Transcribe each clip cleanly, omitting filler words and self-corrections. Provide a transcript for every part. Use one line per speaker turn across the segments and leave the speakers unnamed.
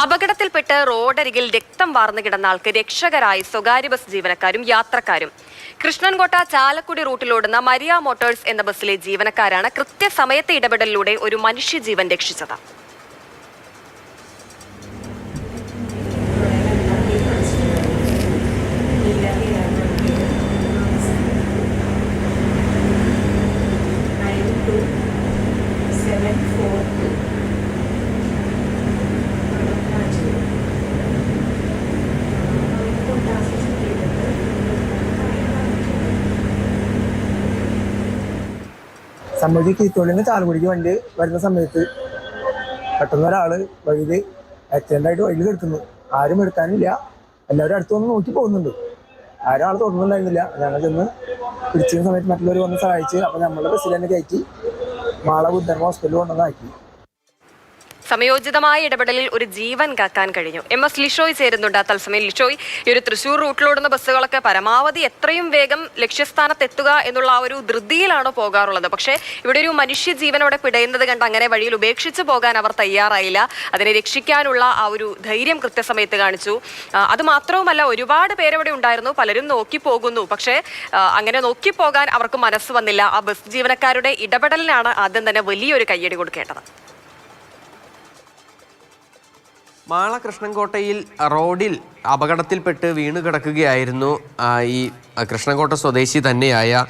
അപകടത്തിൽപ്പെട്ട് റോഡരികിൽ രക്തം വാർന്നു കിടന്ന ആൾക്ക് രക്ഷകരായി സ്വകാര്യ ബസ് ജീവനക്കാരും യാത്രക്കാരും. കൃഷ്ണൻകോട്ട ചാലക്കുടി റൂട്ടിലോടുന്ന മരിയ മോട്ടോഴ്സ് എന്ന ബസ്സിലെ ജീവനക്കാരാണ് കൃത്യസമയത്തെ ഇടപെടലിലൂടെ ഒരു മനുഷ്യജീവൻ രക്ഷിച്ചത്.
സമയത്ത് കീത്തോളിന്ന് ചാലക്കുടിക്ക് വണ്ടി വരുന്ന സമയത്ത് പെട്ടെന്ന് ഒരാള് വഴിയിൽ ആക്സിഡന്റ് ആയിട്ട് വഴിയിൽ കിടക്കുന്നു. ആരും എടുക്കാനില്ല, എല്ലാവരും അടുത്തൊന്ന് നോക്കി പോകുന്നുണ്ട്. ആരും ആൾ തുറന്നുണ്ടായിരുന്നില്ല. ഞങ്ങൾ ചെന്ന് പിടിച്ചിരുന്ന സമയത്ത് മറ്റുള്ളവർ വന്ന് സഹായിച്ച് അപ്പൊ നമ്മളുടെ ബസ്സിൽ തന്നെ കയറ്റി മാള ബുദ്ധർമ്മ ഹോസ്പിറ്റലിൽ കൊണ്ടുവന്നാക്കി.
സമയോചിതമായ ഇടപെടലിൽ ഒരു ജീവൻ കാക്കാൻ കഴിഞ്ഞു. MS ലിഷോയ് ചേരുന്നുണ്ട് തത്സമയം. ലിഷോയ്, ഈ ഒരു തൃശ്ശൂർ റൂട്ടിലോടുന്ന ബസ്സുകളൊക്കെ പരമാവധി എത്രയും വേഗം ലക്ഷ്യസ്ഥാനത്ത് എത്തുക എന്നുള്ള ആ ഒരു ധൃതിയിലാണോ പോകാറുള്ളത്? പക്ഷേ ഇവിടെ ഒരു മനുഷ്യ ജീവനോടെ പിടയുന്നത് കണ്ട് അങ്ങനെ വഴിയിൽ ഉപേക്ഷിച്ച് പോകാൻ അവർ തയ്യാറായില്ല. അതിനെ രക്ഷിക്കാനുള്ള ആ ഒരു ധൈര്യം കൃത്യസമയത്ത് കാണിച്ചു. അത് മാത്രവുമല്ല, ഒരുപാട് പേരവിടെ ഉണ്ടായിരുന്നു. പലരും നോക്കി പോകുന്നു, പക്ഷേ അങ്ങനെ നോക്കിപ്പോകാൻ അവർക്ക് മനസ്സ് വന്നില്ല. ആ ബസ് ജീവനക്കാരുടെ ഇടപെടലിനാണ് ആദ്യം തന്നെ വലിയൊരു കയ്യടി കൊടുക്കേണ്ടത്.
മാള കൃഷ്ണൻകോട്ടയിൽ റോഡിൽ അപകടത്തിൽപ്പെട്ട് വീണ് കിടക്കുകയായിരുന്നു ഈ കൃഷ്ണൻകോട്ട സ്വദേശി തന്നെയായ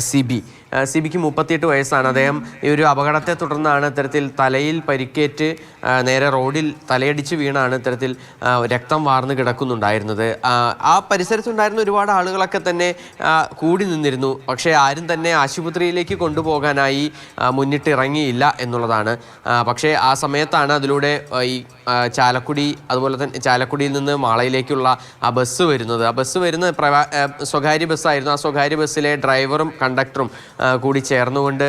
സിബിക്ക് 38 വയസ്സാണ്. അദ്ദേഹം ഈ ഒരു അപകടത്തെ തുടർന്നാണ് ഇത്തരത്തിൽ തലയിൽ പരിക്കേറ്റ് നേരെ റോഡിൽ തലയടിച്ച് വീണാണ് ഇത്തരത്തിൽ രക്തം വാർന്ന് കിടക്കുന്നുണ്ടായിരുന്നത്. ആ പരിസരത്തുണ്ടായിരുന്ന ഒരുപാട് ആളുകളൊക്കെ തന്നെ കൂടി നിന്നിരുന്നു. പക്ഷേ ആരും തന്നെ ആശുപത്രിയിലേക്ക് കൊണ്ടുപോകാനായി മുന്നിട്ട് ഇറങ്ങിയില്ല എന്നുള്ളതാണ്. പക്ഷേ ആ സമയത്താണ് അതിലൂടെ ഈ ചാലക്കുടി, അതുപോലെ തന്നെ ചാലക്കുടിയിൽ നിന്ന് മാളയിലേക്കുള്ള ആ ബസ് വരുന്നത്. ആ ബസ് വരുന്ന സ്വകാര്യ ബസ്സായിരുന്നു. ആ സ്വകാര്യ ബസ്സിലെ ഡ്രൈവറും കണ്ടക്ടറും കൂടി ചേർന്നുകൊണ്ട്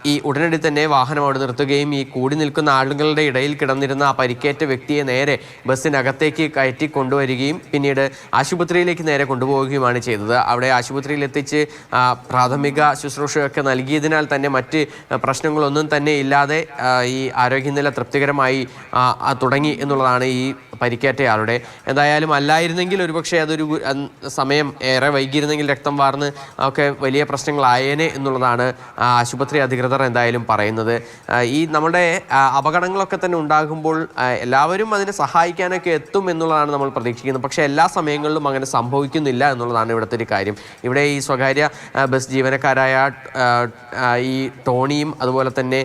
ഈ ഉടനടി തന്നെ വാഹനം അവിടെ നിർത്തുകയും ഈ കൂടി നിൽക്കുന്ന ആളുകളുടെ ഇടയിൽ കിടന്നിരുന്ന ആ പരിക്കേറ്റ വ്യക്തിയെ നേരെ ബസ്സിനകത്തേക്ക് കയറ്റി കൊണ്ടുവരികയും പിന്നീട് ആശുപത്രിയിലേക്ക് നേരെ കൊണ്ടുപോവുകയുമാണ് ചെയ്തത്. അവിടെ ആശുപത്രിയിൽ എത്തിച്ച് പ്രാഥമിക ശുശ്രൂഷയൊക്കെ നൽകിയതിനാൽ തന്നെ മറ്റ് പ്രശ്നങ്ങളൊന്നും തന്നെ ഇല്ലാതെ ഈ ആരോഗ്യനില തൃപ്തികരമായി തുടങ്ങി എന്നുള്ളതാണ് ഈ പരിക്കേറ്റയാളുടെ. എന്തായാലും അല്ലായിരുന്നെങ്കിൽ ഒരുപക്ഷെ അതൊരു സമയം ഏറെ വൈകിയിരുന്നെങ്കിൽ രക്തം വാർന്ന് ഒക്കെ വലിയ പ്രശ്നങ്ങളായേനെ എന്നുള്ളതാണ് ആശുപത്രി അധികൃതർ എന്തായാലും പറയുന്നത്. ഈ നമ്മുടെ അപകടങ്ങളൊക്കെ തന്നെ ഉണ്ടാകുമ്പോൾ എല്ലാവരും അതിനെ സഹായിക്കാനൊക്കെ എത്തും എന്നുള്ളതാണ് നമ്മൾ പ്രതീക്ഷിക്കുന്നത്. പക്ഷേ എല്ലാ സമയങ്ങളിലും അങ്ങനെ സംഭവിക്കുന്നില്ല എന്നുള്ളതാണ് ഇവിടുത്തെ ഒരു കാര്യം. ഇവിടെ ഈ സ്വകാര്യ ബസ് ജീവനക്കാരായ ഈ ടോണിയും അതുപോലെ തന്നെ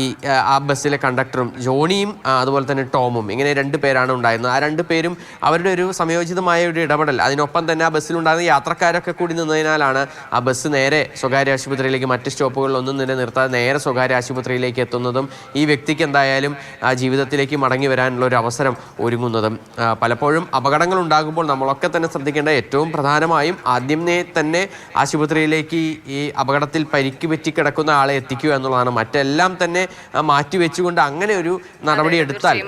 ഈ ആ ബസ്സിലെ കണ്ടക്ടറും ജോണിയും അതുപോലെ തന്നെ ടോമും, ഇങ്ങനെ 2 പേരാണ് ഉണ്ടായിരുന്നത്. ആ 2 പേരും അവരുടെ ഒരു സമയോചിതമായ ഒരു ഇടപെടൽ, അതിനൊപ്പം തന്നെ ആ ബസ്സിലുണ്ടായിരുന്ന യാത്രക്കാരൊക്കെ കൂടി നിന്നതിനാലാണ് ആ ബസ് നേരെ സ്വകാര്യ ആശുപത്രിയിലേക്ക്, മറ്റ് സ്റ്റോപ്പുകളിലൊന്നും തന്നെ നിർത്താതെ നേരെ സ്വകാര്യ ആശുപത്രിയിലേക്ക് എത്തുന്നതും ഈ വ്യക്തിക്ക് എന്തായാലും ജീവിതത്തിലേക്ക് മടങ്ങി വരാനുള്ള ഒരു അവസരം ഒരുങ്ങുന്നതും. പലപ്പോഴും അപകടങ്ങൾ ഉണ്ടാകുമ്പോൾ നമ്മളൊക്കെ തന്നെ ശ്രദ്ധിക്കേണ്ട ഏറ്റവും പ്രധാനമായും ആദ്യമേ തന്നെ ആശുപത്രിയിലേക്ക് ഈ അപകടത്തിൽ പരിക്ക് പറ്റി കിടക്കുന്ന ആളെ എത്തിക്കുക എന്നുള്ളതാണ്. മറ്റെല്ലാം തന്നെ മാറ്റിവെച്ചുകൊണ്ട് അങ്ങനെ ഒരു നടപടി എടുത്താൽ